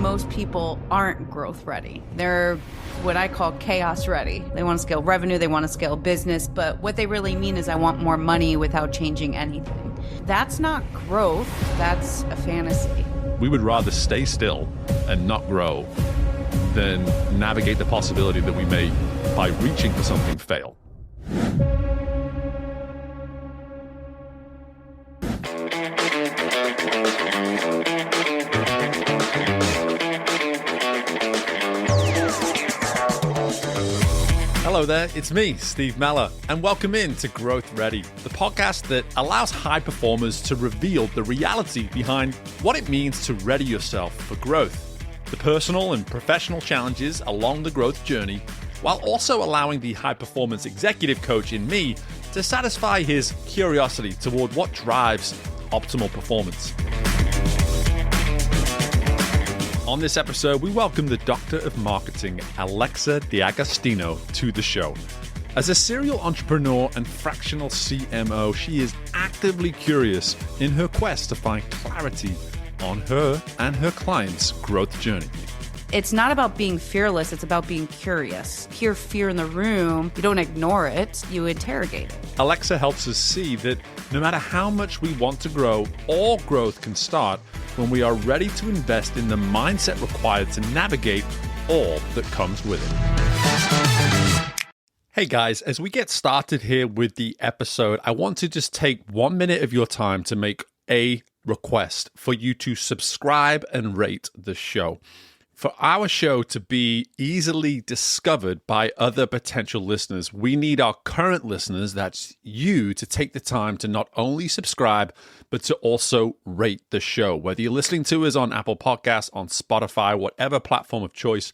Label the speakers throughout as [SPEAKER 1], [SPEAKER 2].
[SPEAKER 1] most people aren't growth ready. They're what I call chaos ready. They want to scale revenue, they want to scale business, but what they really mean is I want more money without changing anything. That's not growth, that's a fantasy.
[SPEAKER 2] We would rather stay still and not grow than navigate the possibility that we may, by reaching for something, fail. Hello there, it's me, Steve Meller, and welcome in to Growth Ready, the podcast that allows high performers to reveal the reality behind what it means to ready yourself for growth, the personal and professional challenges along the growth journey, while also allowing the high-performance executive coach in me to satisfy his curiosity toward what drives optimal performance. On this episode, we welcome the Doctor of Marketing, Alexa D'Agostino, to the show. As a serial entrepreneur and fractional CMO, she is actively curious in her quest to find clarity on her and her clients' growth journey.
[SPEAKER 1] It's not about being fearless, it's about being curious. Hear fear in the room, you don't ignore it, you interrogate it.
[SPEAKER 2] Alexa helps us see that no matter how much we want to grow, all growth can start when we are ready to invest in the mindset required to navigate all that comes with it. Hey guys, as we get started here with the episode, I want to just take 1 minute of your time to make a request for you to subscribe and rate the show. For our show to be easily discovered by other potential listeners, we need our current listeners, that's you, to take the time to not only subscribe, but to also rate the show. Whether you're listening to us on Apple Podcasts, on Spotify, whatever platform of choice,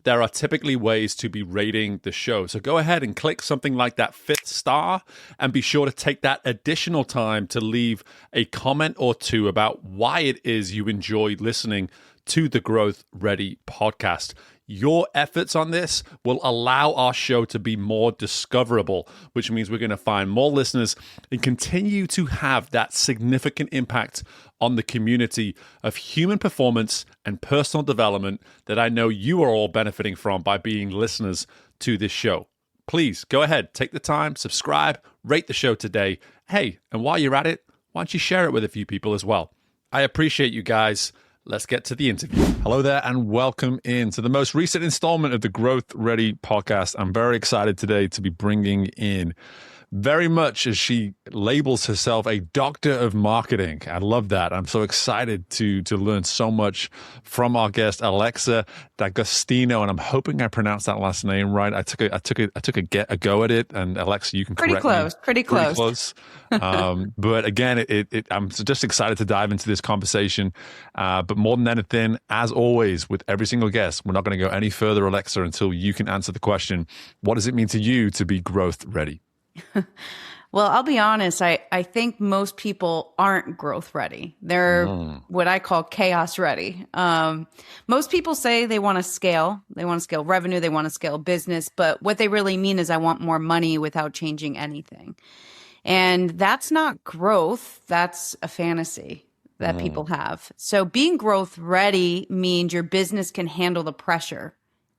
[SPEAKER 2] there are typically ways to be rating the show. So go ahead and click something like that 5th star and be sure to take that additional time to leave a comment or two about why it is you enjoy listening to the Growth Ready podcast. Your efforts on this will allow our show to be more discoverable, which means we're going to find more listeners and continue to have that significant impact on the community of human performance and personal development that I know you are all benefiting from by being listeners to this show. Please go ahead, take the time, subscribe, rate the show today. Hey, and while you're at it, why don't you share it with a few people as well? I appreciate you guys. Let's get to the interview. Hello there and welcome in to the most recent installment of the Growth Ready podcast. I'm very excited today to be bringing in, very much as she labels herself, a doctor of marketing. I love that. I'm so excited to learn so much from our guest, Alexa D'Agostino, and I'm hoping I pronounced that last name right. I took a go at it, and Alexa, you can correct me.
[SPEAKER 1] Pretty close.
[SPEAKER 2] But again, I'm just excited to dive into this conversation. But more than anything, as always, with every single guest, we're not going to go any further, Alexa, until you can answer the question, what does it mean to you to be growth ready?
[SPEAKER 1] Well, I'll be honest. I think most people aren't growth ready. They're what I call chaos ready. Most people say they want to scale. They want to scale revenue. They want to scale business. But what they really mean is I want more money without changing anything. And that's not growth. That's a fantasy that people have. So being growth ready means your business can handle the pressure,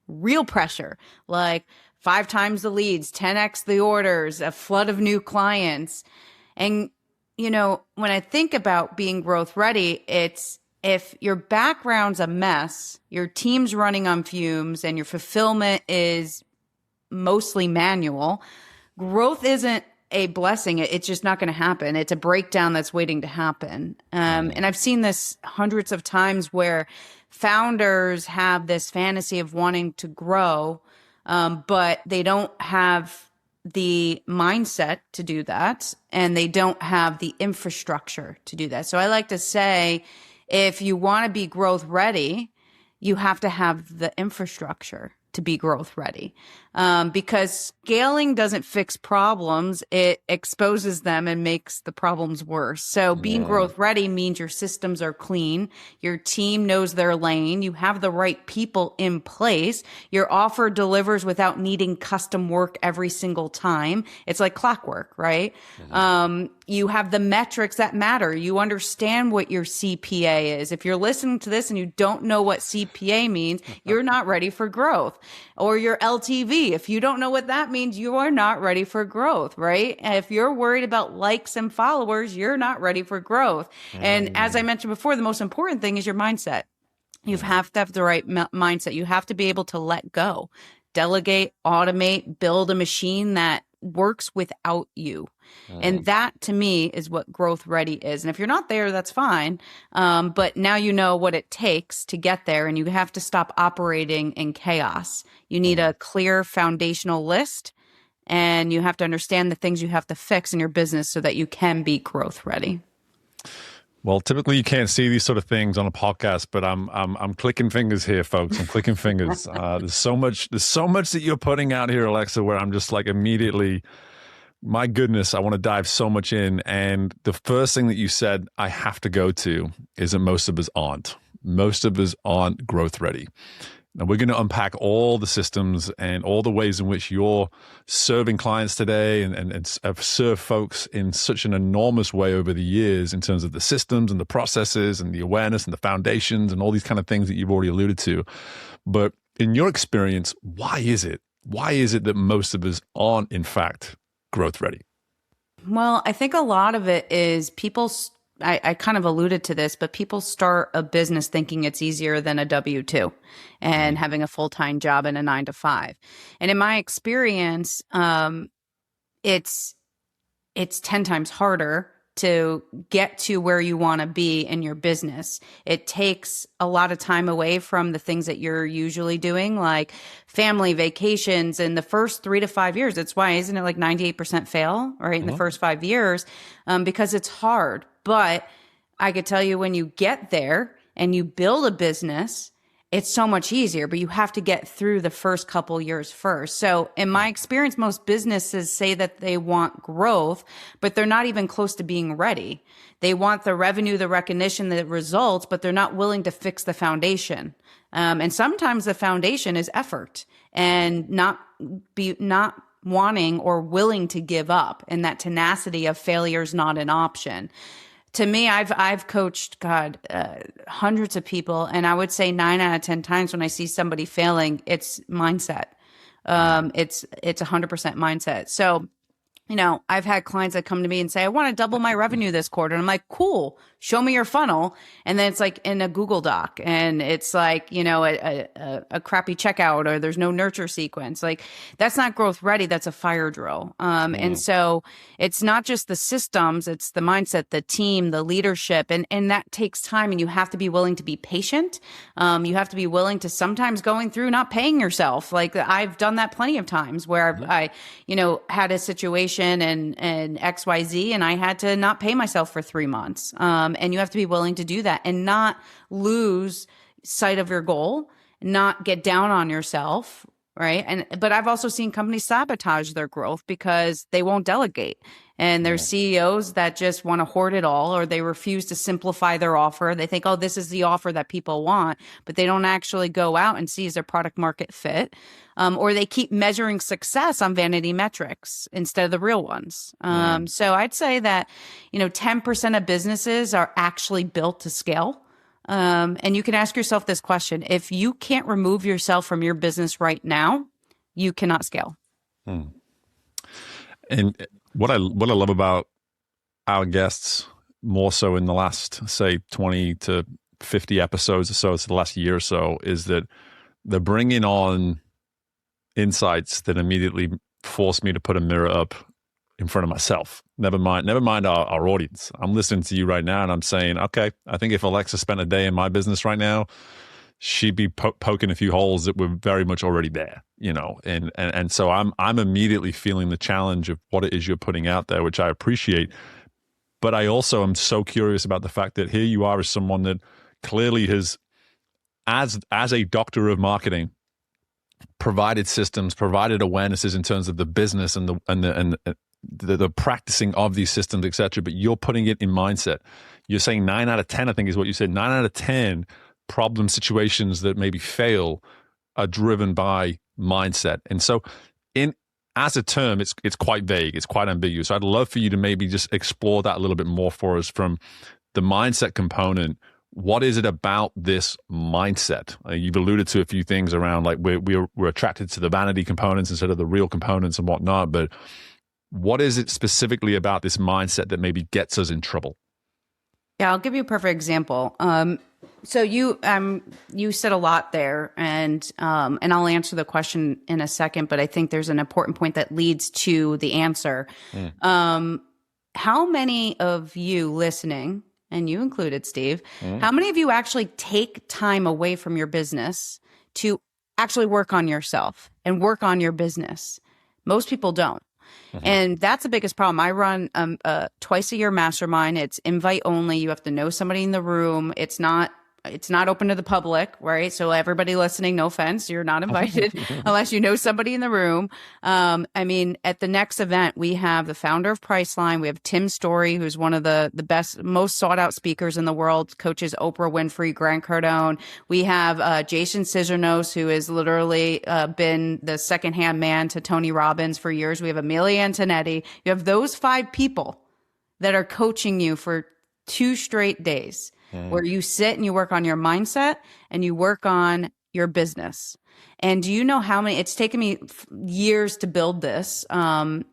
[SPEAKER 1] real pressure, like 5 times the leads, 10x the orders, a flood of new clients. And, you know, when I think about being growth ready, it's if your background's a mess, your team's running on fumes, and your fulfillment is mostly manual, growth isn't a blessing. It's just not going to happen. It's a breakdown that's waiting to happen. And I've seen this hundreds of times where founders have this fantasy of wanting to grow, but they don't have the mindset to do that, and they don't have the infrastructure to do that. So I like to say, if you want to be growth ready, you have to have the infrastructure to be growth ready. Because scaling doesn't fix problems, it exposes them and makes the problems worse. So being growth ready means your systems are clean, your team knows their lane, you have the right people in place, your offer delivers without needing custom work every single time. It's like clockwork, right? You have the metrics that matter. You understand what your CPA is. If you're listening to this and you don't know what CPA means, you're not ready for growth. Or your LTV. If you don't know what that means, you are not ready for growth, right? And if you're worried about likes and followers, you're not ready for growth. And as I mentioned before, the most important thing is your mindset. You have to have the right mindset. You have to be able to let go, delegate, automate, build a machine that works without you. And that to me is what growth ready is. And if you're not there, that's fine. But now you know what it takes to get there, and you have to stop operating in chaos. You need a clear foundational list, and you have to understand the things you have to fix in your business so that you can be growth ready.
[SPEAKER 2] Well, typically you can't see these sort of things on a podcast, but I'm clicking fingers here, folks. I'm clicking fingers. There's so much that you're putting out here, Alexa, where I'm just like immediately, my goodness, I want to dive so much in. And the first thing that you said I have to go to is that most of us aren't. Most of us aren't growth ready. Now, we're going to unpack all the systems and all the ways in which you're serving clients today and have served folks in such an enormous way over the years in terms of the systems and the processes and the awareness and the foundations and all these kind of things that you've already alluded to. But in your experience, why is it? Why is it that most of us aren't, in fact, growth ready?
[SPEAKER 1] Well, I think a lot of it is I kind of alluded to this, but people start a business thinking it's easier than a W-2 and having a full-time job and a 9 to 5. And in my experience, it's 10 times harder to get to where you want to be in your business. It takes a lot of time away from the things that you're usually doing, like family, vacations, in the first 3 to 5 years. That's why, isn't it like 98% fail, right? In the first 5 years, because it's hard. But I could tell you, when you get there and you build a business, it's so much easier, but you have to get through the first couple years first. So in my experience, most businesses say that they want growth, but they're not even close to being ready. They want the revenue, the recognition, the results, but they're not willing to fix the foundation. And sometimes the foundation is effort and not wanting or willing to give up. And that tenacity of failure is not an option. To me, I've coached, hundreds of people, and I would say 9 out of 10 times when I see somebody failing, it's mindset. It's 100% mindset. So, I've had clients that come to me and say, I want to double my revenue this quarter. And I'm like, cool, show me your funnel. And then it's like in a Google Doc, and it's like, a crappy checkout, or there's no nurture sequence. Like, that's not growth ready. That's a fire drill. And so it's not just the systems, it's the mindset, the team, the leadership, and that takes time, and you have to be willing to be patient. You have to be willing to sometimes going through not paying yourself. Like, I've done that plenty of times where I had a situation and XYZ, and I had to not pay myself for 3 months. And you have to be willing to do that and not lose sight of your goal, not get down on yourself. Right. But I've also seen companies sabotage their growth because they won't delegate, and there's CEOs that just want to hoard it all, or they refuse to simplify their offer. They think, oh, this is the offer that people want, but they don't actually go out and see is their product market fit. Or they keep measuring success on vanity metrics instead of the real ones. So I'd say that, 10% of businesses are actually built to scale. And you can ask yourself this question: if you can't remove yourself from your business right now, you cannot scale.
[SPEAKER 2] And what I love about our guests, more so in the last, say, 20 to 50 episodes or so, it's the last year or so, is that they're bringing on insights that immediately force me to put a mirror up in front of myself. Never mind our audience. I'm listening to you right now, and I'm saying, okay, I think if Alexa spent a day in my business right now, she'd be poking a few holes that were very much already there, and so I'm immediately feeling the challenge of what it is you're putting out there, which I appreciate. But I also am so curious about the fact that here you are as someone that clearly has, as a doctor of marketing, provided systems, provided awarenesses in terms of the business and the practicing of these systems, et cetera, but you're putting it in mindset. You're saying 9 out of 10, I think is what you said, 9 out of 10 problem situations that maybe fail are driven by mindset. And so as a term, it's quite vague. It's quite ambiguous. So I'd love for you to maybe just explore that a little bit more for us from the mindset component. What is it about this mindset? You've alluded to a few things around like we're attracted to the vanity components instead of the real components and whatnot. But what is it specifically about this mindset that maybe gets us in trouble?
[SPEAKER 1] Yeah, I'll give you a perfect example. So you said a lot there, and I'll answer the question in a second. But I think there's an important point that leads to the answer. How many of you listening, and you included, Steve, how many of you actually take time away from your business to actually work on yourself and work on your business? Most people don't. And that's the biggest problem. I run a twice a year mastermind. It's invite only. You have to know somebody in the room. It's not open to the public, right? So everybody listening, no offense, you're not invited unless you know somebody in the room. I mean, at the next event, we have the founder of Priceline. We have Tim Story, who's one of the best, most sought out speakers in the world, coaches Oprah Winfrey, Grant Cardone. We have Jason Cisneros, who has literally been the secondhand man to Tony Robbins for years. We have Amelia Antonetti. You have those 5 people that are coaching you for 2 straight days, where you sit and you work on your mindset and you work on your business. And do you know how many, it's taken me years to build this, and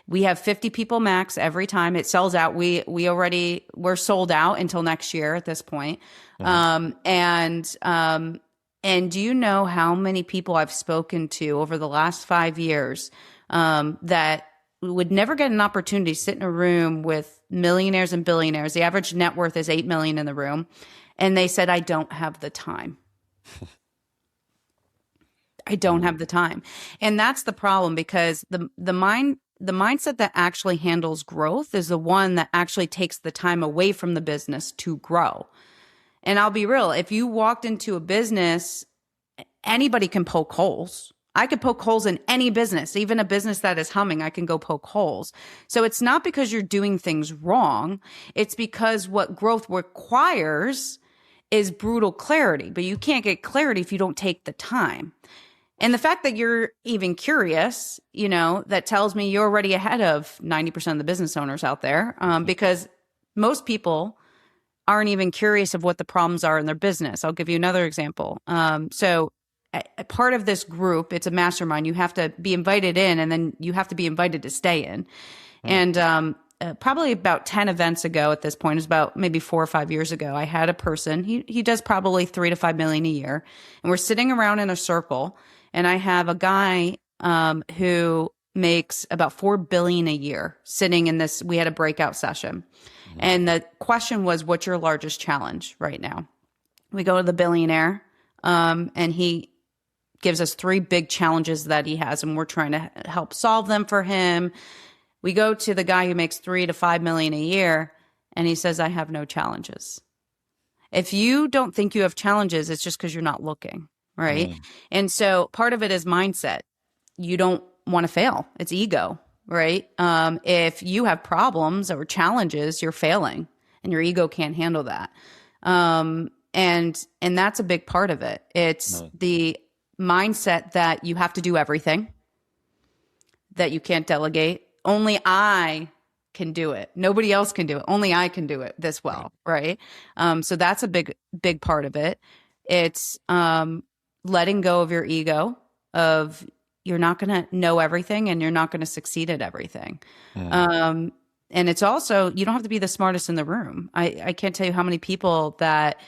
[SPEAKER 1] we have 50 people max every time it sells out. We're sold out until next year at this point. And do you know how many people I've spoken to over the last 5 years, that would never get an opportunity to sit in a room with millionaires and billionaires? The average net worth is 8 million in the room. And they said, I don't have the time. I don't have the time. And that's the problem, because the mindset that actually handles growth is the one that actually takes the time away from the business to grow. And I'll be real. If you walked into a business, anybody can poke holes. I could poke holes in any business, even a business that is humming, I can go poke holes. So it's not because you're doing things wrong. It's because what growth requires is brutal clarity, but you can't get clarity if you don't take the time. And the fact that you're even curious, that tells me you're already ahead of 90% of the business owners out there, because most people aren't even curious of what the problems are in their business. I'll give you another example. So a part of this group, it's a mastermind. You have to be invited in, and then you have to be invited to stay in. And probably about 10 events ago at this point, it was about maybe 4 or 5 years ago, I had a person, he does probably 3 to 5 million a year. And we're sitting around in a circle, and I have a guy who makes about 4 billion a year sitting in this. We had a breakout session. And the question was, what's your largest challenge right now? We go to the billionaire, and he gives us 3 big challenges that he has, and we're trying to help solve them for him. We go to the guy who makes 3 to 5 million a year, and he says, I have no challenges. If you don't think you have challenges, it's just because you're not looking, right? And so part of it is mindset. You don't want to fail. It's ego, right? If you have problems or challenges, you're failing, and your ego can't handle that. And that's a big part of it. It's the mindset that you have to do everything, that you can't delegate. Only I can do it. Nobody else can do it. Only I can do it this well, right? So that's a big part of it. It's letting go of your ego, of you're not going to know everything and you're not going to succeed at everything. And it's also, you don't have to be the smartest in the room. I can't tell you how many people that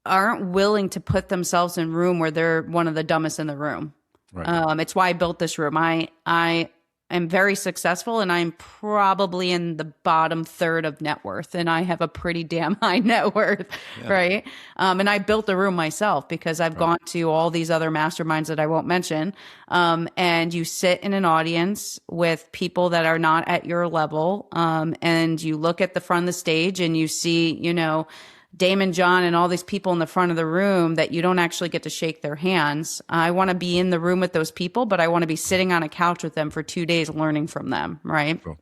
[SPEAKER 1] aren't willing to put themselves in a room where they're one of the dumbest in the room. Right. It's why I built this room. I am very successful, and I'm probably in the bottom third of net worth, and I have a pretty damn high net worth, right? And I built the room myself because I've gone to all these other masterminds that I won't mention. And you sit in an audience with people that are not at your level, and you look at the front of the stage and you see, Damon John and all these people in the front of the room that you don't actually get to shake their hands. I want to be in the room with those people, but I want to be sitting on a couch with them for 2 days learning from them, right? Sure.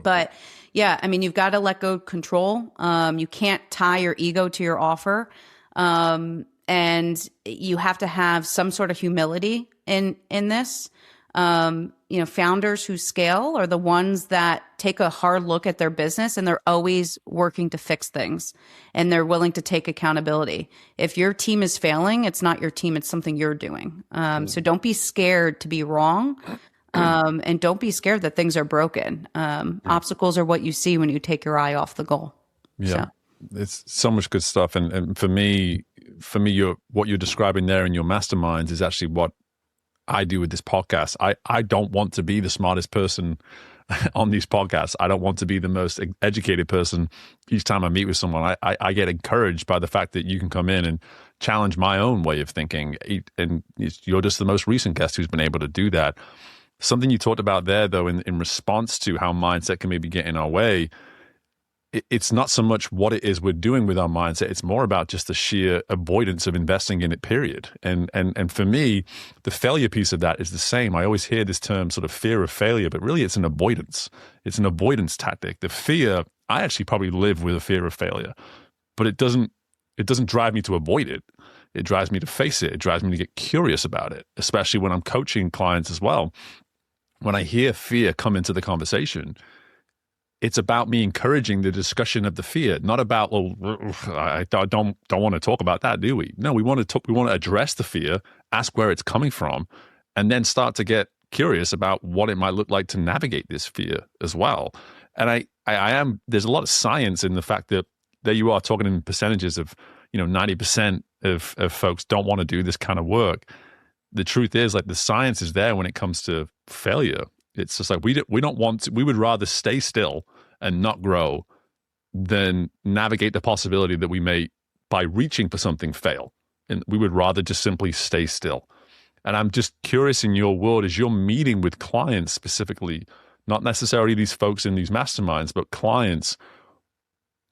[SPEAKER 1] But yeah, I mean, you've got to let go of control. You can't tie your ego to your offer. And you have to have some sort of humility in this. Founders who scale are the ones that take a hard look at their business, and they're always working to fix things, and they're willing to take accountability. If your team is failing, it's not your team, it's something you're doing. So don't be scared to be wrong. And don't be scared that things are broken. Obstacles are what you see when you take your eye off the goal.
[SPEAKER 2] Yeah. It's so much good stuff. And for me, what you're describing there in your masterminds is actually what I do with this podcast. I don't want to be the smartest person on these podcasts. I don't want to be the most educated person each time I meet with someone. I get encouraged by the fact that you can come in and challenge my own way of thinking. And you're just the most recent guest who's been able to do that. Something you talked about there, though, in response to how mindset can maybe get in our way, it's not so much what it is we're doing with our mindset. It's more about just the sheer avoidance of investing in it, period. And for me, the failure piece of that is the same. I always hear this term sort of fear of failure, but really it's an avoidance. It's an avoidance tactic. The fear, I actually probably live with a fear of failure, but it doesn't drive me to avoid it. It drives me to face it. It drives me to get curious about it, especially when I'm coaching clients as well. When I hear fear come into the conversation, it's about me encouraging the discussion of the fear, not about, well, I don't want to talk about that, do we? No, we want to address the fear, ask where it's coming from, and then start to get curious about what it might look like to navigate this fear as well. And there's a lot of science in the fact that there you are talking in percentages of, 90% of folks don't want to do this kind of work. The truth is, like, the science is there when it comes to failure. It's just like we don't want to. We would rather stay still and not grow than navigate the possibility that we may, by reaching for something, fail. And we would rather just simply stay still. And I'm just curious, in your world, as you're meeting with clients specifically, not necessarily these folks in these masterminds, but clients,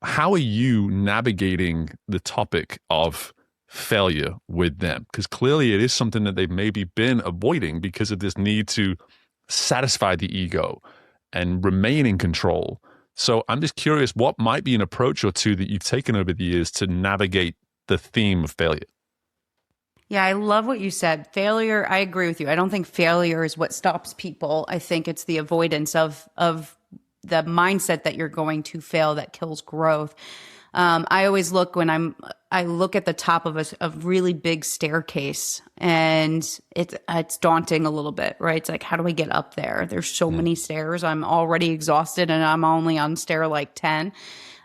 [SPEAKER 2] how are you navigating the topic of failure with them? Because clearly it is something that they've maybe been avoiding because of this need to satisfy the ego and remain in control. So I'm just curious, what might be an approach or two that you've taken over the years to navigate the theme of failure?
[SPEAKER 1] Yeah, I love what you said. Failure, I agree with you. I don't think failure is what stops people. I think it's the avoidance of the mindset that you're going to fail that kills growth. I always look I look at the top of a really big staircase, and it's daunting a little bit, right? It's like, how do I get up there? There's so many stairs. I'm already exhausted, and I'm only on stair like 10.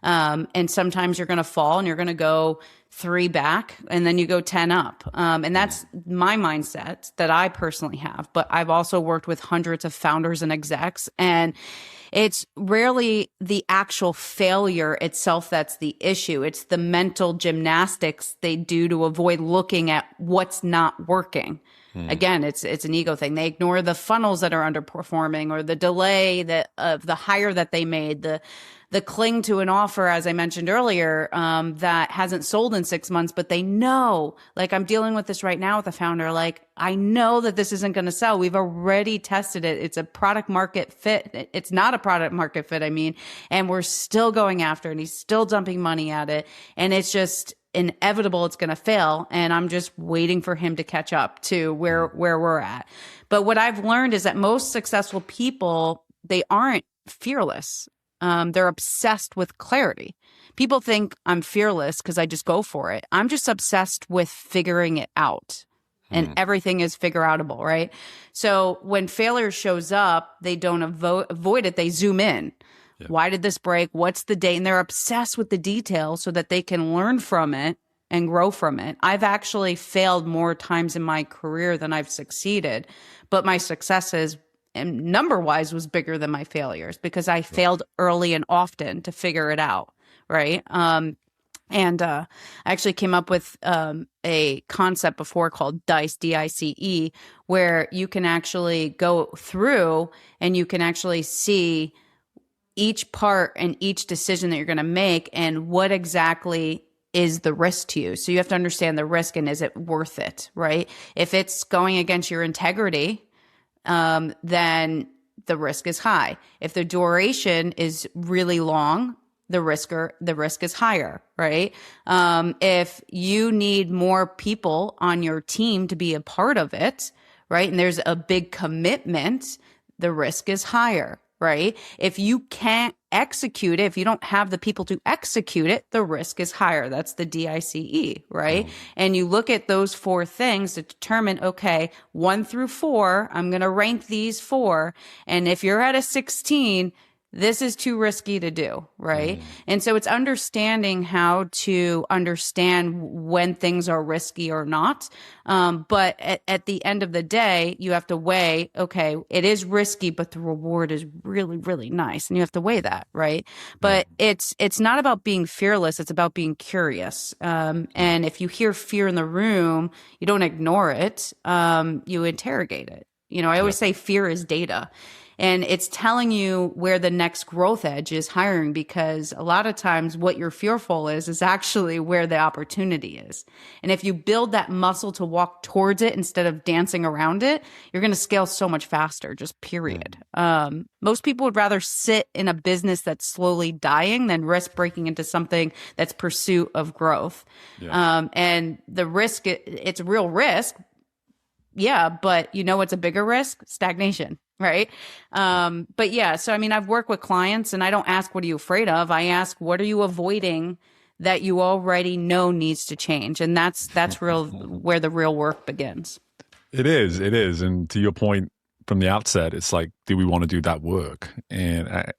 [SPEAKER 1] And sometimes you're going to fall and you're going to go 3 back, and then you go 10 up. And that's my mindset that I personally have. But I've also worked with hundreds of founders and execs, and it's rarely the actual failure itself that's the issue. It's the mental gymnastics they do to avoid looking at what's not working. Again, it's an ego thing. They ignore the funnels that are underperforming, or the delay of the hire that they made, the cling to an offer, as I mentioned earlier, that hasn't sold in 6 months, but they know, like, I'm dealing with this right now with a founder. Like, I know that this isn't going to sell. We've already tested it. It's a product market fit. It's not a product market fit, and we're still going after it, and he's still dumping money at it. And it's just inevitable it's going to fail. And I'm just waiting for him to catch up to where we're at. But what I've learned is that most successful people, they aren't fearless. They're obsessed with clarity. People think I'm fearless because I just go for it. I'm just obsessed with figuring it out, and everything is figure outable, right? So when failure shows up, they don't avoid it. They zoom in. Yeah. Why did this break? What's the date? And they're obsessed with the details so that they can learn from it and grow from it. I've actually failed more times in my career than I've succeeded, but my successes, and number-wise, was bigger than my failures because I failed early and often to figure it out, right? I actually came up with a concept before called DICE, D-I-C-E, where you can actually go through and you can actually see each part and each decision that you're going to make and what exactly is the risk to you. So you have to understand the risk and is it worth it, right? If it's going against your integrity, then the risk is high. If the duration is really long, the risk is higher, right? If you need more people on your team to be a part of it, right? And there's a big commitment, the risk is higher, right? If you can't execute it, if you don't have the people to execute it, the risk is higher. That's the DICE, right? And you look at those 4 things to determine, okay, 1 through 4, I'm going to rank these 4. And if you're at a 16, this is too risky to do, right? And so it's understanding how to understand when things are risky or not. But at the end of the day, you have to weigh, okay, it is risky, but the reward is really, really nice. And you have to weigh that, right? But it's not about being fearless. It's about being curious. And if you hear fear in the room, you don't ignore it. You interrogate it. You know, I always say fear is data. And it's telling you where the next growth edge is hiring, because a lot of times what you're fearful is actually where the opportunity is. And if you build that muscle to walk towards it instead of dancing around it, you're going to scale so much faster, just period. Most people would rather sit in a business that's slowly dying than risk breaking into something that's pursuit of growth. And the risk, it's a real risk. Yeah, but you know what's a bigger risk? Stagnation, right? But yeah, so I mean, I've worked with clients and I don't ask, what are you afraid of? I ask, what are you avoiding that you already know needs to change? And that's real where the real work begins.
[SPEAKER 2] It is. And to your point from the outset, it's like, do we want to do that work? And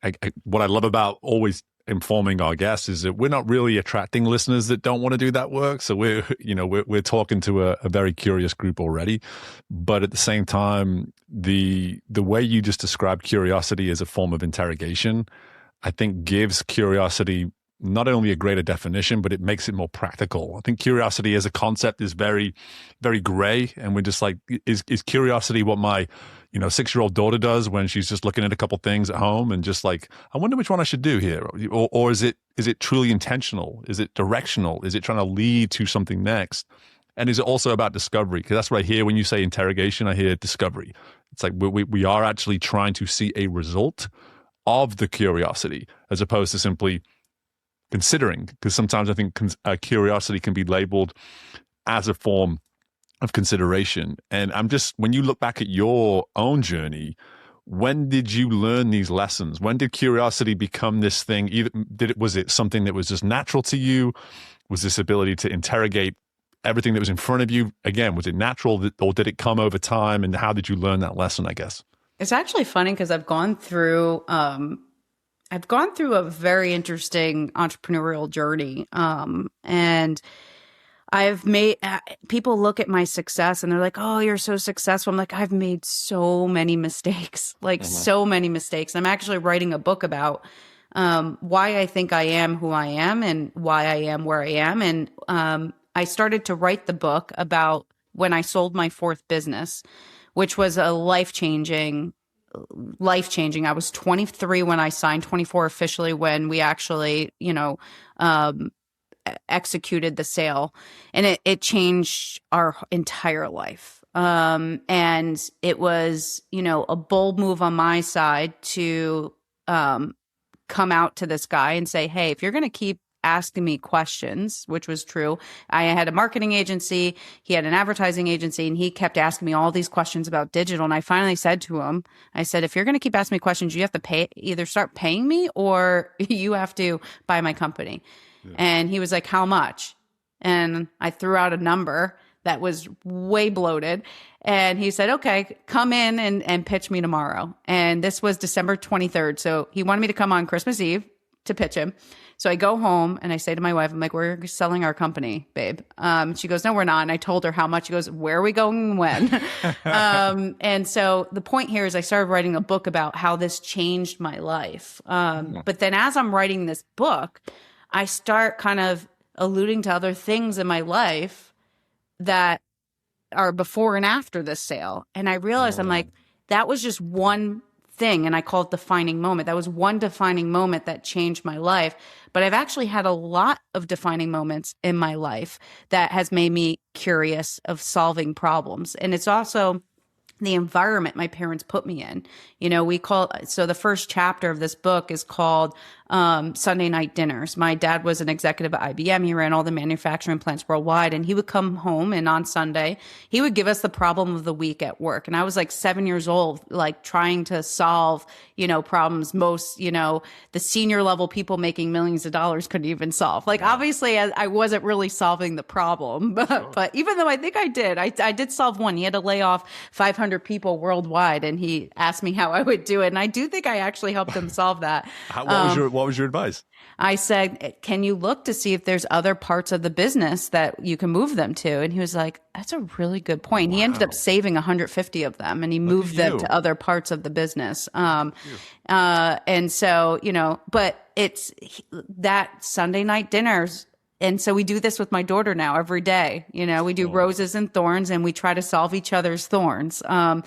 [SPEAKER 2] what I love about always informing our guests is that we're not really attracting listeners that don't want to do that work. So we're talking to a very curious group already. But at the same time, the way you just described curiosity as a form of interrogation, I think gives curiosity not only a greater definition, but it makes it more practical. I think curiosity as a concept is very, very gray. And we're just like, is curiosity what my 6-year-old daughter does when she's just looking at a couple things at home and just like, I wonder which one I should do here? Or is it truly intentional? Is it directional? Is it trying to lead to something next? And is it also about discovery? Because that's what I hear when you say interrogation, I hear discovery. It's like we are actually trying to see a result of the curiosity as opposed to simply considering, because sometimes I think curiosity can be labeled as a form of consideration. And when you look back at your own journey, when did you learn these lessons? When did curiosity become this thing? Was it something that was just natural to you? Was this ability to interrogate everything that was in front of you? Again, was it natural or did it come over time? And how did you learn that lesson, I guess?
[SPEAKER 1] It's actually funny because I've gone through a very interesting entrepreneurial journey. And I've made people look at my success and they're like, oh, you're so successful. I'm like, I've made so many mistakes, so many mistakes. I'm actually writing a book about why I think I am who I am and why I am where I am. And I started to write the book about when I sold my 4th business, which was a life-changing. I was 23 when I signed, 24 officially when we actually, executed the sale, and it changed our entire life. And it was, a bold move on my side to come out to this guy and say, hey, if you're going to keep asking me questions, which was true. I had a marketing agency, he had an advertising agency, and he kept asking me all these questions about digital. And I finally said to him, I said, if you're going to keep asking me questions, you have to either start paying me or you have to buy my company. Yeah. And he was like, how much? And I threw out a number that was way bloated. And he said, okay, come in and pitch me tomorrow. And this was December 23rd. So he wanted me to come on Christmas Eve to pitch him. So I go home and I say to my wife, I'm like, we're selling our company, babe. She goes, no, we're not. And I told her how much. She goes, where are we going and when? And so the point here is I started writing a book about how this changed my life. But then as I'm writing this book, I start kind of alluding to other things in my life that are before and after this sale. And I realized I'm like, that was just one thing. And I call it defining moment. That was one defining moment that changed my life. But I've actually had a lot of defining moments in my life that has made me curious of solving problems. And it's also the environment my parents put me in. So the first chapter of this book is called Sunday Night Dinners. My dad was an executive at IBM. He ran all the manufacturing plants worldwide, and he would come home, and on Sunday, he would give us the problem of the week at work. And I was like 7 years old, like trying to solve, problems most, the senior level people making millions of dollars couldn't even solve. Like, obviously I wasn't really solving the problem, but even though I think I did solve one. He had to lay off 500 people worldwide, and he asked me how I would do it. And I do think I actually helped him solve that.
[SPEAKER 2] What was your advice?
[SPEAKER 1] I said, can you look to see if there's other parts of the business that you can move them to? And he was like, that's a really good point. Wow. He ended up saving 150 of them, and he moved them to other parts of the business. And so, but it's that Sunday night dinners. And so we do this with my daughter now every day. We do roses and thorns, and we try to solve each other's thorns. And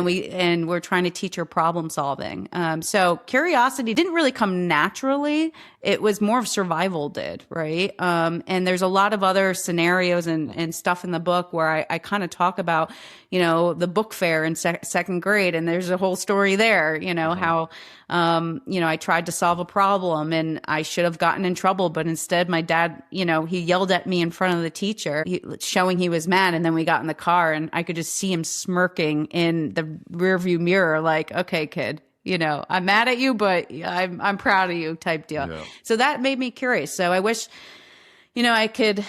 [SPEAKER 1] we're trying to teach her problem solving. So curiosity didn't really come naturally. It was more of survival did, right? And there's a lot of other scenarios and stuff in the book where I kind of talk about, the book fair in second grade, and there's a whole story there, how, I tried to solve a problem and I should have gotten in trouble, but instead my dad, he yelled at me in front of the teacher, showing he was mad. And then we got in the car, and I could just see him smirking in the rearview mirror, like, okay, kid, I'm mad at you, but I'm proud of you type deal. Yeah. So that made me curious. So I wish, I could,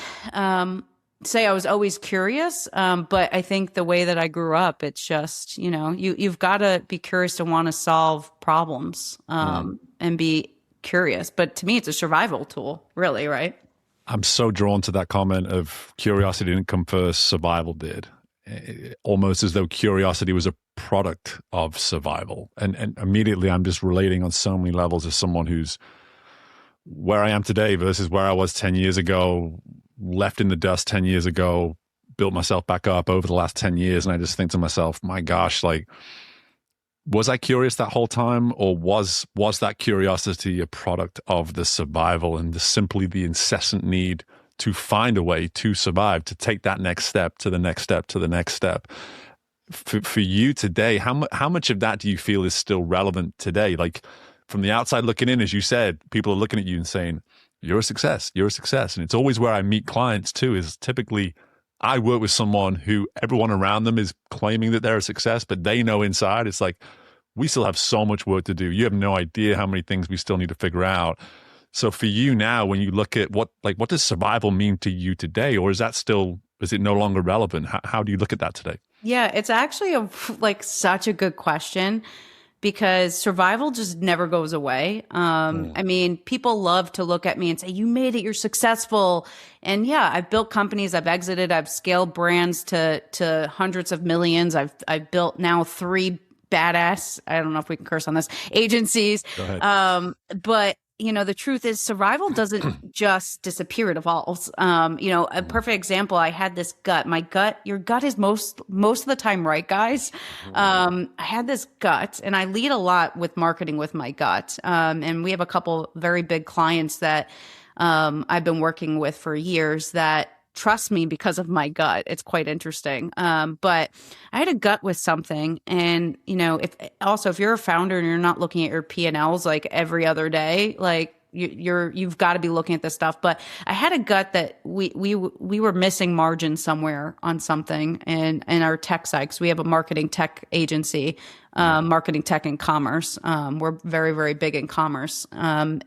[SPEAKER 1] say I was always curious. But I think the way that I grew up, it's just, you've got to be curious to want to solve problems, and be curious. But to me, it's a survival tool, really, right?
[SPEAKER 2] I'm so drawn to that comment of curiosity didn't come first, survival did. Almost as though curiosity was a product of survival. And immediately I'm just relating on so many levels as someone who's where I am today versus where I was 10 years ago, left in the dust 10 years ago, built myself back up over the last 10 years. And I just think to myself, my gosh, like, was I curious that whole time, or was that curiosity a product of the survival and simply the incessant need to find a way to survive, to take that next step to the next step to the next step? For you today, how much of that do you feel is still relevant today? Like, from the outside looking in, as you said, people are looking at you and saying, you're a success, you're a success. And it's always where I meet clients too, is typically I work with someone who everyone around them is claiming that they're a success, but they know inside it's like, we still have so much work to do. You have no idea how many things we still need to figure out. So for you now, when you look at what does survival mean to you today? Or is it no longer relevant? How do you look at that today?
[SPEAKER 1] Yeah, it's actually such a good question, because survival just never goes away. I mean, people love to look at me and say, you made it, you're successful. And yeah, I've built companies, I've exited, I've scaled brands to hundreds of millions. I've built now 3 badass, I don't know if we can curse on this, agencies.
[SPEAKER 2] Go ahead.
[SPEAKER 1] But the truth is survival doesn't just disappear. It evolves. A perfect example, I had this gut. Your gut is most of the time right, guys. I had this gut, and I lead a lot with marketing with my gut. And we have a couple very big clients that I've been working with for years that trust me because of my gut. It's quite interesting. But I had a gut with something. And, if you're a founder and you're not looking at your P&Ls like every other day, like you've got to be looking at this stuff. But I had a gut that we were missing margin somewhere on something in our tech side. Cause we have a marketing tech agency, marketing tech and commerce. We're very, very big in commerce. And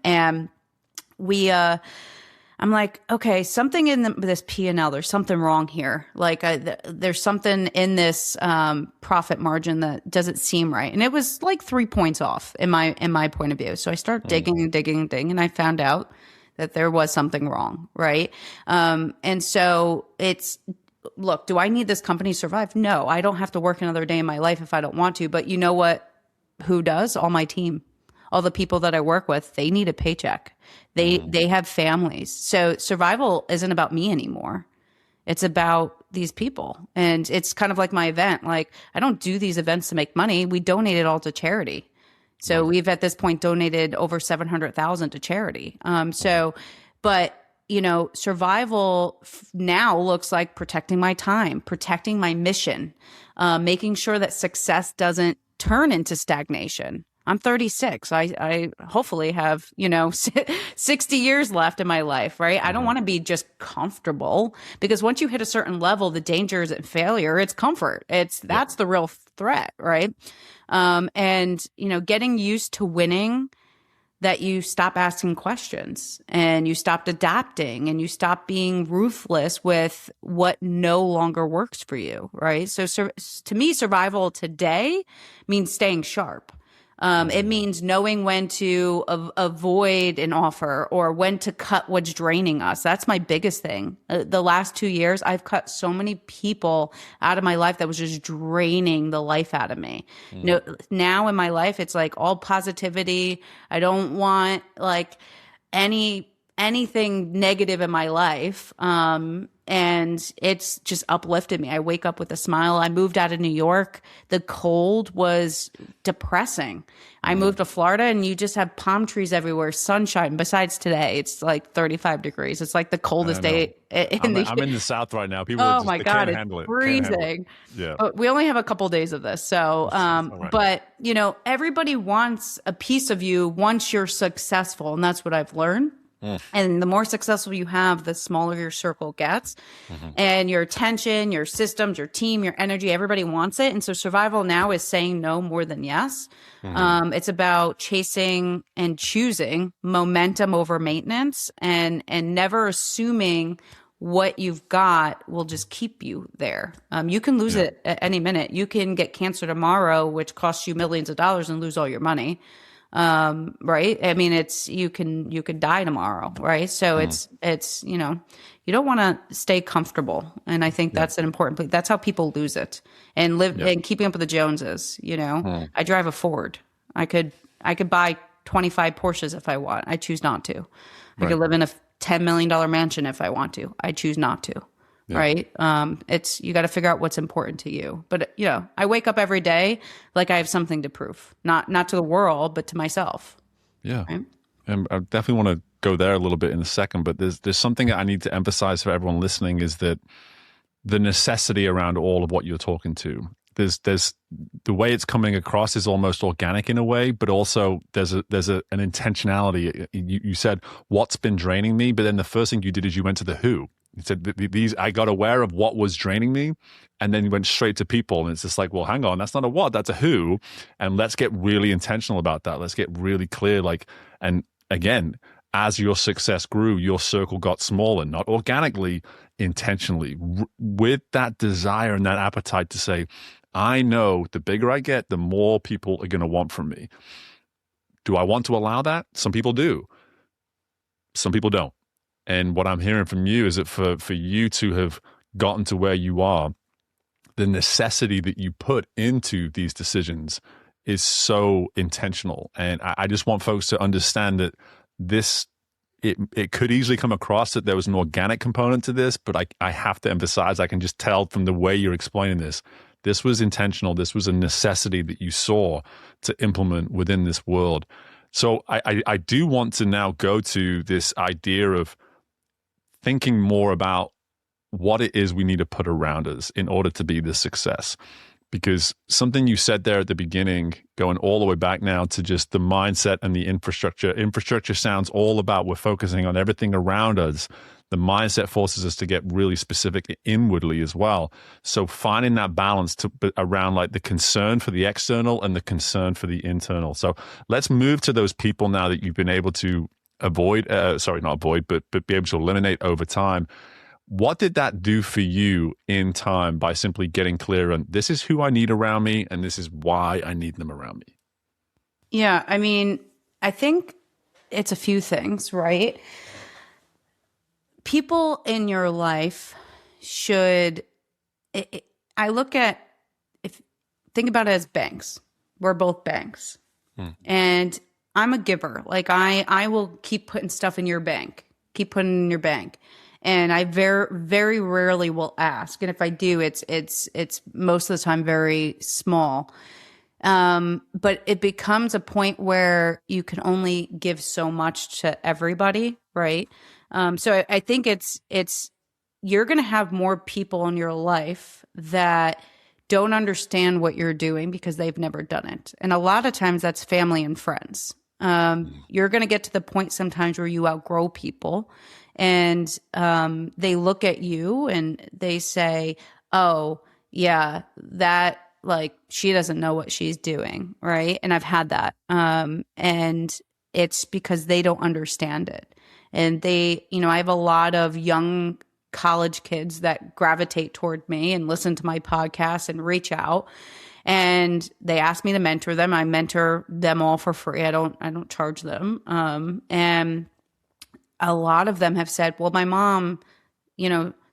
[SPEAKER 1] I'm like, okay, something in this P&L, there's something wrong here. Like there's something in this profit margin that doesn't seem right. And it was like 3 points off in my point of view. So I start digging and digging and digging, and I found out that there was something wrong, right? And so look, do I need this company to survive? No, I don't have to work another day in my life if I don't want to. But you know what? Who does? All my team. All the people that I work with, they need a paycheck. They have families. So survival isn't about me anymore. It's about these people. And it's kind of like my event. Like, I don't do these events to make money. We donate it all to charity. So we've at this point donated over 700,000 to charity. But survival now looks like protecting my time, protecting my mission, making sure that success doesn't turn into stagnation. I'm 36. I hopefully have, 60 years left in my life, right? I don't want to be just comfortable, because once you hit a certain level, the danger isn't failure, it's comfort. That's the real threat, right? And getting used to winning, that you stop asking questions and you stopped adapting and you stop being ruthless with what no longer works for you, right? So to me, survival today means staying sharp. It means knowing when to avoid an offer or when to cut what's draining us. That's my biggest thing. The last 2 years, I've cut so many people out of my life that was just draining the life out of me. Now in my life, it's like all positivity. I don't want like anything negative in my life. And it's just uplifted me. I wake up with a smile. I moved out of New York. The cold was depressing. I moved to Florida and you just have palm trees everywhere, sunshine. Besides today, it's like 35 degrees. It's like the coldest day
[SPEAKER 2] I'm in the South right now. People
[SPEAKER 1] oh my God, it's freezing.
[SPEAKER 2] Yeah.
[SPEAKER 1] But we only have a couple days of this. So, but everybody wants a piece of you once you're successful. And that's what I've learned. And the more successful you have, the smaller your circle gets. And your attention, your systems, your team, your energy, everybody wants it. And so survival now is saying no more than yes. It's about chasing and choosing momentum over maintenance, and never assuming what you've got will just keep you there. You can lose it at any minute. You can get cancer tomorrow, which costs you millions of dollars, and lose all your money. Right. I mean, you could die tomorrow. Right. So it's, you don't want to stay comfortable. And I think that's an important point. That's how people lose it and live and keeping up with the Joneses. I drive a Ford. I could buy 25 Porsches if I want. I choose not to. I could live in a $10 million mansion if I want to. I choose not to. Right. You got to figure out what's important to you. But, I wake up every day like I have something to prove, not to the world, but to myself.
[SPEAKER 2] Yeah.
[SPEAKER 1] Right?
[SPEAKER 2] And I definitely want to go there a little bit in a second, but there's something that I need to emphasize for everyone listening, is that the necessity around all of what you're talking to, there's the way it's coming across is almost organic in a way, but also there's an intentionality. You said, what's been draining me? But then the first thing you did is you went to the who. He said, I got aware of what was draining me, and then you went straight to people. And it's just like, well, hang on, that's not a what, that's a who. And let's get really intentional about that. Let's get really clear. And again, as your success grew, your circle got smaller, not organically, intentionally, with that desire and that appetite to say, I know the bigger I get, the more people are going to want from me. Do I want to allow that? Some people do. Some people don't. And what I'm hearing from you is that for you to have gotten to where you are, the necessity that you put into these decisions is so intentional. And I just want folks to understand that it could easily come across that there was an organic component to this, but I have to emphasize, I can just tell from the way you're explaining this was intentional. This was a necessity that you saw to implement within this world. So I do want to now go to this idea of thinking more about what it is we need to put around us in order to be this success. Because something you said there at the beginning, going all the way back now to just the mindset and the infrastructure. Infrastructure sounds all about we're focusing on everything around us. The mindset forces us to get really specific inwardly as well. So finding that balance around like the concern for the external and the concern for the internal. So let's move to those people now that you've been able to avoid, not avoid, but be able to eliminate over time. What did that do for you in time by simply getting clear on this is who I need around me and this is why I need them around me?
[SPEAKER 1] Yeah, I mean, I think it's a few things, right? People in your life should, I look at, think about it as banks. We're both banks. And I'm a giver. Like I will keep putting stuff in your bank, keep putting it in your bank. And I very, very rarely will ask. And if I do, it's most of the time very small. But it becomes a point where you can only give so much to everybody, right? So I think you're going to have more people in your life that don't understand what you're doing because they've never done it. And a lot of times that's family and friends. You're going to get to the point sometimes where you outgrow people and they look at you and they say, oh, yeah, that like she doesn't know what she's doing. Right. And I've had that. And it's because they don't understand it. And I have a lot of young college kids that gravitate toward me and listen to my podcast and reach out. And they ask me to mentor them. I mentor them all for free. I don't charge them. And a lot of them have said, well, my mom,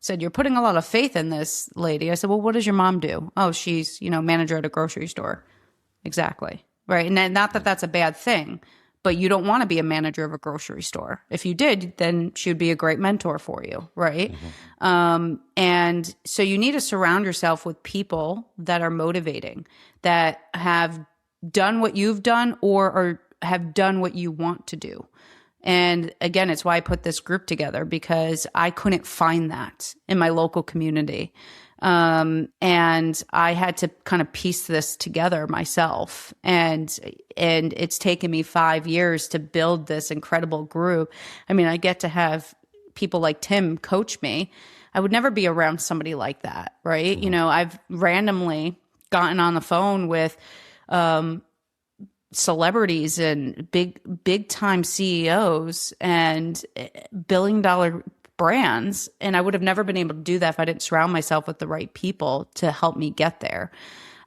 [SPEAKER 1] said, you're putting a lot of faith in this lady. I said, well, what does your mom do? Oh, she's, manager at a grocery store. Exactly. Right. And not that that's a bad thing, but you don't want to be a manager of a grocery store. If you did, then she would be a great mentor for you. Right. And so you need to surround yourself with people that are motivating, that have done what you've done or have done what you want to do. And again, it's why I put this group together, because I couldn't find that in my local community. And I had to kind of piece this together myself. And it's taken me 5 years to build this incredible group. I mean, I get to have people like Tim coach me. I would never be around somebody like that, right? Mm-hmm. I've randomly gotten on the phone with, celebrities and big time CEOs and billion-dollar brands. And I would have never been able to do that if I didn't surround myself with the right people to help me get there.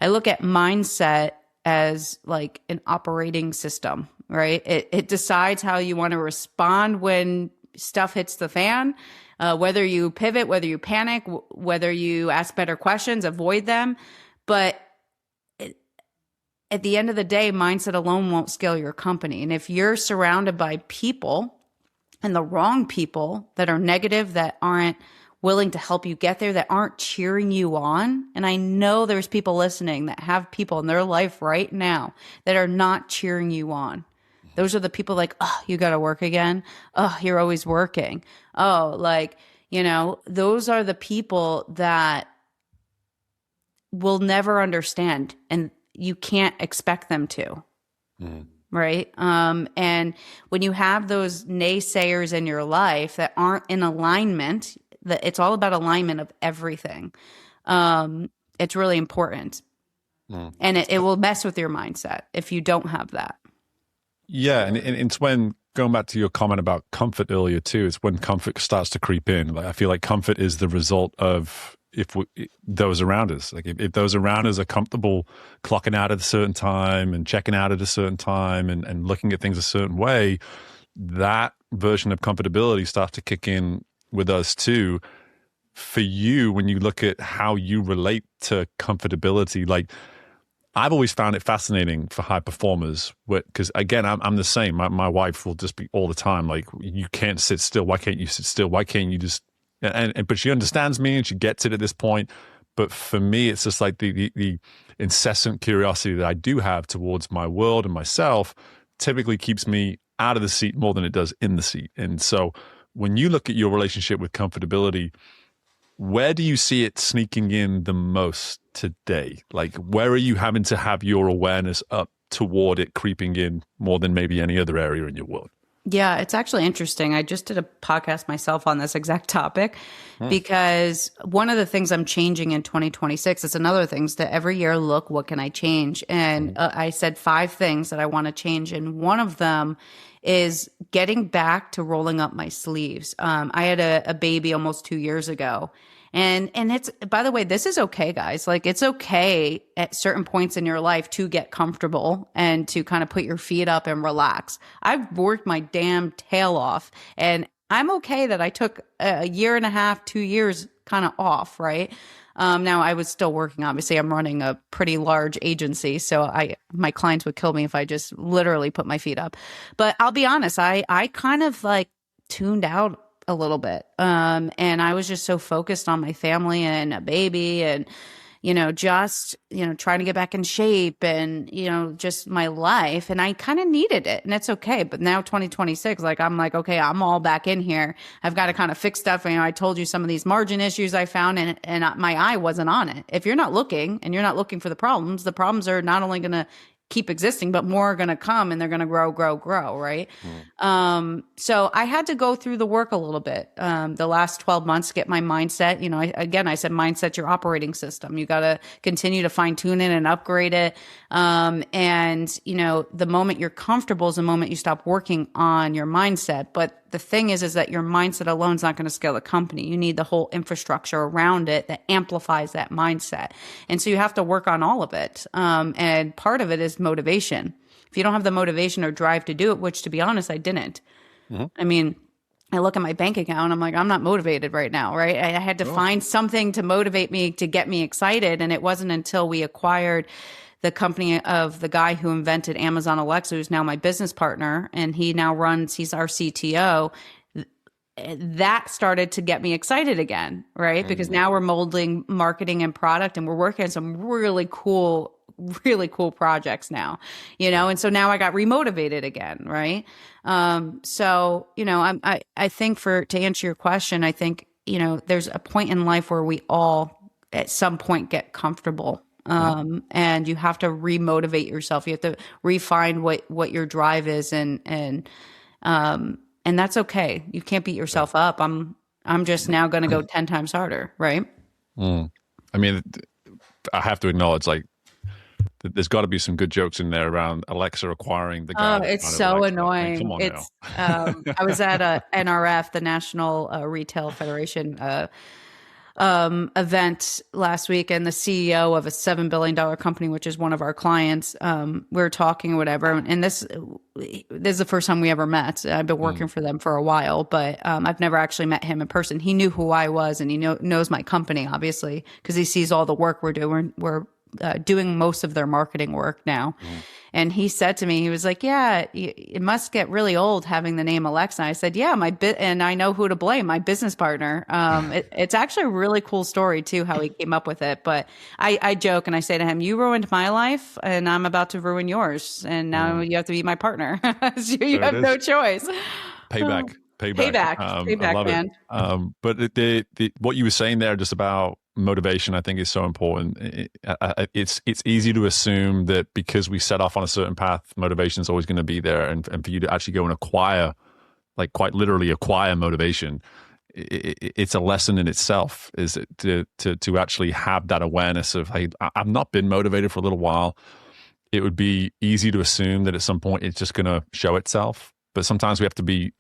[SPEAKER 1] I look at mindset as like an operating system, right? It decides how you want to respond when stuff hits the fan, whether you pivot, whether you panic, whether you ask better questions, avoid them. But at the end of the day, mindset alone won't scale your company. And if you're surrounded by people and the wrong people that are negative, that aren't willing to help you get there, that aren't cheering you on, and I know there's people listening that have people in their life right now that are not cheering you on. Those are the people like, oh, you got to work again. Oh, you're always working. Oh, those are the people that will never understand. And you can't expect them to, right? And when you have those naysayers in your life that aren't in alignment, that it's all about alignment of everything. It's really important. And it will mess with your mindset if you don't have that.
[SPEAKER 2] Yeah, and it's when, going back to your comment about comfort earlier too, it's when comfort starts to creep in. Like, I feel like comfort is the result of those around us. Like if those around us are comfortable clocking out at a certain time and checking out at a certain time and looking at things a certain way, that version of comfortability starts to kick in with us too. For you, when you look at how you relate to comfortability, like I've always found it fascinating for high performers, because again, I'm the same. My wife will just be all the time like, you can't sit still. Why can't you sit still? Why can't you just... But she understands me and she gets it at this point. But for me, it's just like the incessant curiosity that I do have towards my world and myself typically keeps me out of the seat more than it does in the seat. And so when you look at your relationship with comfortability, where do you see it sneaking in the most today? Like, where are you having to have your awareness up toward it creeping in more than maybe any other area in your world?
[SPEAKER 1] Yeah, it's actually interesting. I just did a podcast myself on this exact topic because one of the things I'm changing in 2026 is another things to every year look, what can I change? And I said 5 things that I want to change. And one of them is getting back to rolling up my sleeves. I had a baby almost 2 years ago. And it's, by the way, this is okay, guys. Like, it's okay at certain points in your life to get comfortable and to kind of put your feet up and relax. I've worked my damn tail off, and I'm okay that I took a year and a half, 2 years kind of off, right? Now I was still working. Obviously, I'm running a pretty large agency, so my clients would kill me if I just literally put my feet up. But I'll be honest, I kind of like tuned out a little bit. And I was just so focused on my family and a baby and, just, trying to get back in shape and, just my life. And I kind of needed it, and it's okay. But now 2026, I'm like, okay, I'm all back in here. I've got to kind of fix stuff. I told you some of these margin issues I found, and my eye wasn't on it. If you're not looking and you're not looking for the problems are not only going to keep existing, but more are going to come, and they're going to grow, right? So I had to go through the work a little bit the last 12 months to get my mindset. I said mindset's your operating system. You got to continue to fine tune it and upgrade it. The moment you're comfortable is the moment you stop working on your mindset. But the thing is that your mindset alone is not going to scale the company. You need the whole infrastructure around it that amplifies that mindset. And so you have to work on all of it. And part of it is motivation. If you don't have the motivation or drive to do it, which to be honest, I didn't. I mean, I look at my bank account, I'm like, I'm not motivated right now, right? I had to find something to motivate me, to get me excited. And it wasn't until we acquired the company of the guy who invented Amazon Alexa, who's now my business partner, and he's our CTO. That started to get me excited again, right? Because now we're molding marketing and product, and we're working on some really cool projects now, and so now I got remotivated again, right? I think to answer your question, I think, there's a point in life where we all at some point get comfortable. And you have to remotivate yourself. You have to refine what your drive is, and that's okay. You can't beat yourself up. I'm just now going to go 10 times harder, right?
[SPEAKER 2] I mean, I have to acknowledge, there's got to be some good jokes in there around Alexa acquiring the guy.
[SPEAKER 1] Oh, it's so annoying. Come on now. I was at a NRF, the National Retail Federation event last week, and the CEO of a $7 billion company, which is one of our clients, we were talking or whatever. And this is the first time we ever met. I've been working for them for a while, but I've never actually met him in person. He knew who I was, and he knows my company, obviously, because he sees all the work we're doing. We're doing most of their marketing work now. And he said to me, he was like, yeah, it must get really old having the name Alexa. I said, yeah, and I know who to blame, my business partner. It's actually a really cool story too, how he came up with it. But I joke and I say to him, you ruined my life and I'm about to ruin yours. And now you have to be my partner. So you have no choice.
[SPEAKER 2] Payback,
[SPEAKER 1] I love
[SPEAKER 2] man. But what you were saying there just about motivation, I think, is so important. It's easy to assume that because we set off on a certain path, motivation is always going to be there, and for you to actually go and acquire, quite literally acquire motivation, it's a lesson in itself. Is it to actually have that awareness of, hey, I've not been motivated for a little while. It would be easy to assume that at some point it's just going to show itself, but sometimes we have to be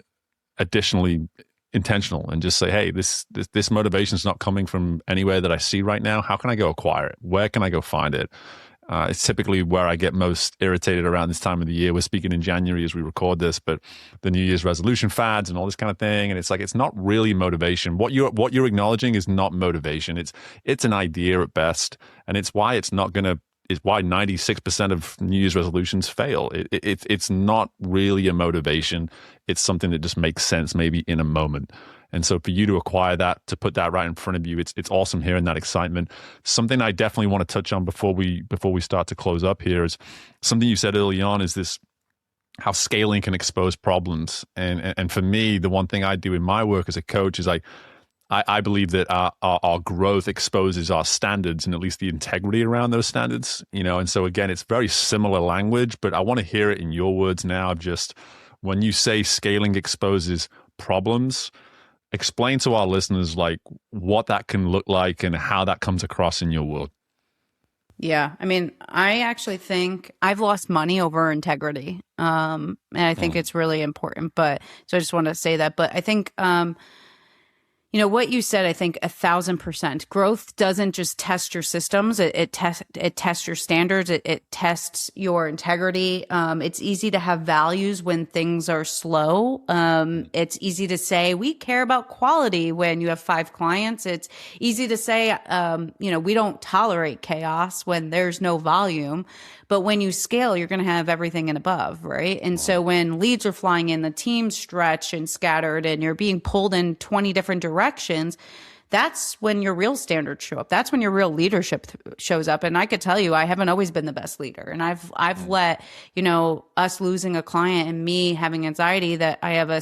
[SPEAKER 2] additionally intentional and just say, hey, this motivation is not coming from anywhere that I see right now. How can I go acquire it? Where can I go find it? It's typically where I get most irritated around this time of the year. We're speaking in January as we record this, but the New Year's resolution fads and all this kind of thing. And it's not really motivation. What you're acknowledging is not motivation. It's an idea at best. And it's why it's not going to, is why 96% of New Year's resolutions fail. It's not really a motivation. It's something that just makes sense maybe in a moment. And so for you to acquire that, to put that right in front of you, it's awesome hearing that excitement. Something I definitely want to touch on before we start to close up here is something you said early on, is this how scaling can expose problems. And for me, the one thing I do in my work as a coach is I believe that our growth exposes our standards and at least the integrity around those standards, and so again, it's very similar language, but I want to hear it in your words now of just when you say scaling exposes problems, explain to our listeners what that can look like and how that comes across in your world.
[SPEAKER 1] Yeah. I mean, I actually think I've lost money over integrity. And I think it's really important, so I just want to say that, but I think, what you said, I think 1,000%. Growth doesn't just test your systems. It tests your standards. It tests your integrity. It's easy to have values when things are slow. It's easy to say we care about quality when you have 5 clients. It's easy to say, we don't tolerate chaos when there's no volume. But when you scale, you're going to have everything and above, right? And so when leads are flying in, the team's stretched and scattered, and you're being pulled in 20 different directions, that's when your real standards show up. That's when your real leadership shows up. And I could tell you, I haven't always been the best leader. And I've let, us losing a client and me having anxiety that I have a,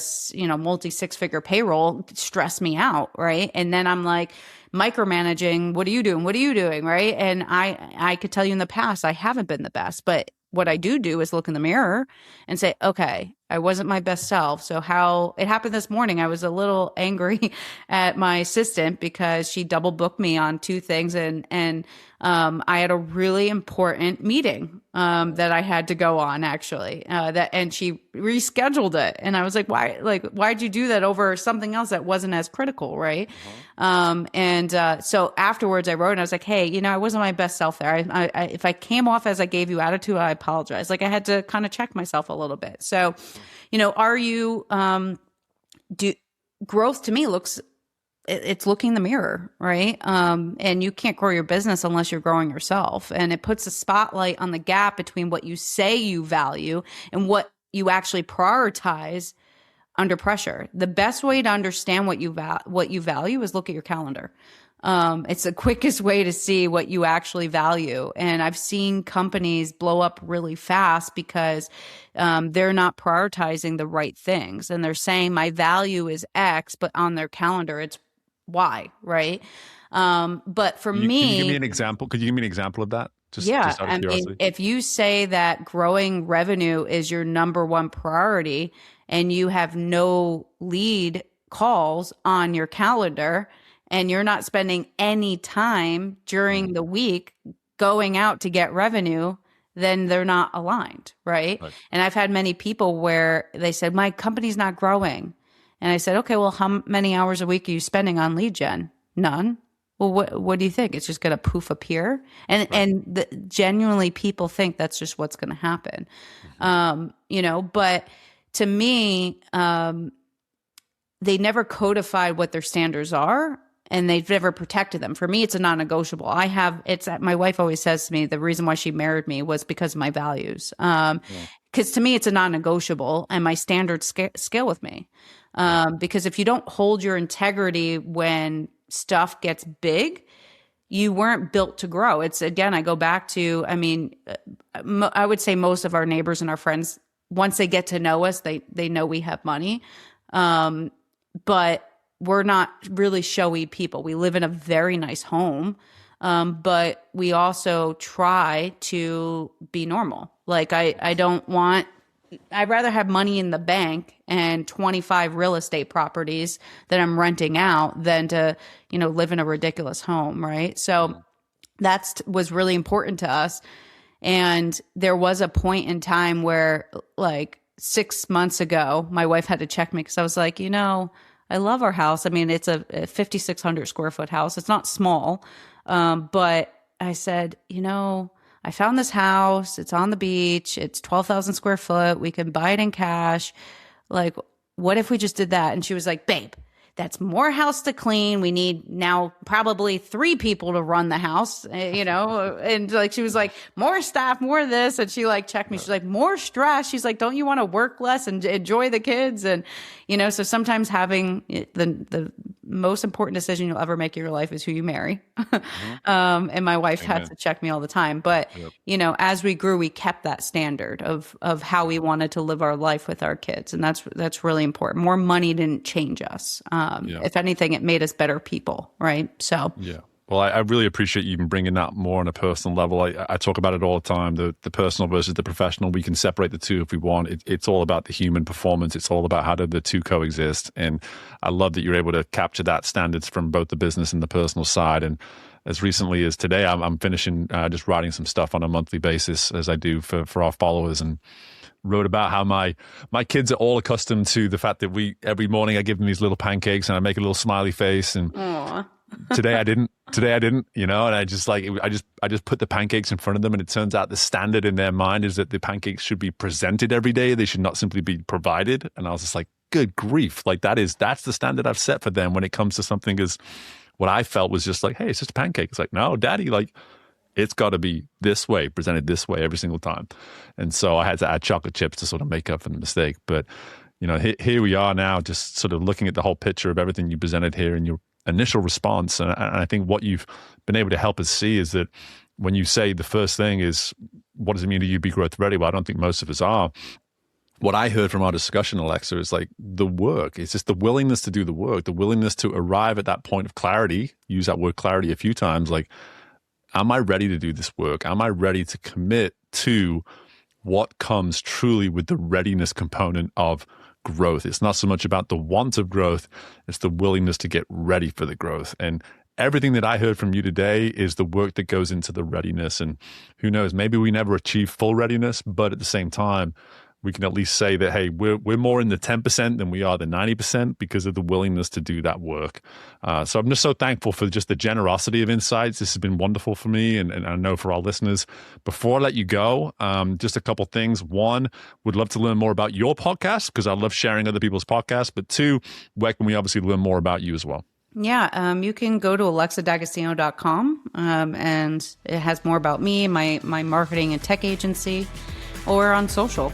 [SPEAKER 1] multi 6-figure payroll stress me out. Right. And then I'm like micromanaging. What are you doing? What are you doing? Right. And I could tell you in the past, I haven't been the best, but what I do is look in the mirror and say, okay, I wasn't my best self. So how it happened this morning, I was a little angry at my assistant because she double booked me on 2 things. And I had a really important meeting, that I had to go on actually, and she rescheduled it. And I was like, why'd you do that over something else that wasn't as critical? Right. So afterwards I wrote and I was like, hey, I wasn't my best self there. If I came off as I gave you attitude, I apologize. Like I had to kind of check myself a little bit. So, are you, growth to me it's looking in the mirror, right? And you can't grow your business unless you're growing yourself. And it puts a spotlight on the gap between what you say you value and what you actually prioritize under pressure. The best way to understand what you value is look at your calendar. It's the quickest way to see what you actually value. And I've seen companies blow up really fast because they're not prioritizing the right things. And they're saying my value is X, but on their calendar, it's Y, right? But for me...
[SPEAKER 2] Can you give me an example? Could you give me an example of that? Just out of curiosity.
[SPEAKER 1] If you say that growing revenue is your number one priority and you have no lead calls on your calendar, and you're not spending any time during the week going out to get revenue, then they're not aligned, right? And I've had many people where they said, my company's not growing. And I said, okay, well, how many hours a week are you spending on lead gen? None. Well, what do you think? It's just going to poof appear? And genuinely people think that's just what's going to happen. But to me, they never codified what their standards are. And they've never protected them. For me, it's a non-negotiable. My wife always says to me, the reason why she married me was because of my values. Because to me, it's a non-negotiable and my standards scale with me. Because if you don't hold your integrity when stuff gets big, you weren't built to grow. It's again, I go back to, I would say most of our neighbors and our friends, once they get to know us, they know we have money. But we're not really showy people. We live in a very nice home, but we also try to be normal. Like I'd rather have money in the bank and 25 real estate properties that I'm renting out than to, live in a ridiculous home, right? So that was really important to us. And there was a point in time where like 6 months ago, my wife had to check me because I was like, I love our house. It's a 5,600 square foot house. It's not small. But I said, I found this house. It's on the beach. It's 12,000 square foot. We can buy it in cash. Like, what if we just did that? And she was like, babe, that's more house to clean. We need now probably 3 people to run the house, and like, she was like, more staff, more of this. And she like checked me. She's like, more stress. She's like, don't you want to work less and enjoy the kids? And, so sometimes having the most important decision you'll ever make in your life is who you marry. And my wife had to check me all the time. But, as we grew, we kept that standard of how we wanted to live our life with our kids. And that's really important. More money didn't change us. If anything, it made us better people, right? So
[SPEAKER 2] Well, I really appreciate you even bringing that more on a personal level. I talk about it all the time, the personal versus the professional. We can separate the two if we want. It's all about the human performance. It's all about how do the two coexist. And I love that you're able to capture that standards from both the business and the personal side. And as recently as today, I'm finishing just writing some stuff on a monthly basis, as I do for our followers, and wrote about how my kids are all accustomed to the fact that every morning I give them these little pancakes and I make a little smiley face. And today I didn't, and I just put the pancakes in front of them, and it turns out the standard in their mind is that the pancakes should be presented every day. They should not simply be provided. And I was just like, good grief. Like that's the standard I've set for them when it comes to something as what I felt was just like, hey, it's just a pancake. It's like, no, daddy, like, it's got to be this way, presented this way every single time. And so I had to add chocolate chips to sort of make up for the mistake. But, here we are now, just sort of looking at the whole picture of everything you presented here in initial response. And I think what you've been able to help us see is that when you say the first thing is, what does it mean to you be growth ready? Well, I don't think most of us are. What I heard from our discussion, Alexa, is like the work. It's just the willingness to do the work, the willingness to arrive at that point of clarity. Use that word clarity a few times. Like, am I ready to do this work? Am I ready to commit to what comes truly with the readiness component of growth? It's not so much about the want of growth, it's the willingness to get ready for the growth. And everything that I heard from you today is the work that goes into the readiness. And who knows, maybe we never achieve full readiness, but at the same time, we can at least say that, hey, we're more in the 10% than we are the 90% because of the willingness to do that work. So I'm just so thankful for just the generosity of insights. This has been wonderful for me, and I know for our listeners. Before I let you go, just a couple things. One, would love to learn more about your podcast because I love sharing other people's podcasts. But two, where can we obviously learn more about you as well?
[SPEAKER 1] Yeah, you can go to alexadagostino.com, and it has more about me, my marketing and tech agency, or on social,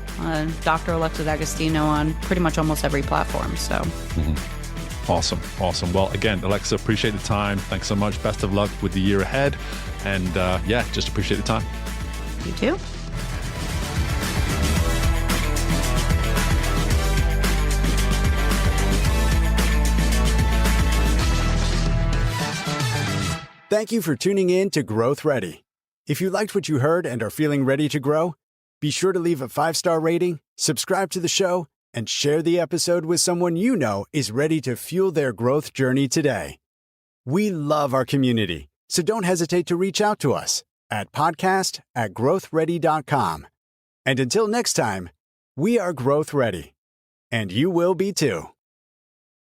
[SPEAKER 1] Dr. Alexa D'Agostino on pretty much almost every platform. So,
[SPEAKER 2] Awesome. Well, again, Alexa, appreciate the time. Thanks so much. Best of luck with the year ahead. And just appreciate the time.
[SPEAKER 1] You too.
[SPEAKER 3] Thank you for tuning in to Growth Ready. If you liked what you heard and are feeling ready to grow, be sure to leave a 5-star rating, subscribe to the show, and share the episode with someone you know is ready to fuel their growth journey today. We love our community, so don't hesitate to reach out to us at podcast@growthready.com. And until next time, we are Growth Ready, and you will be too.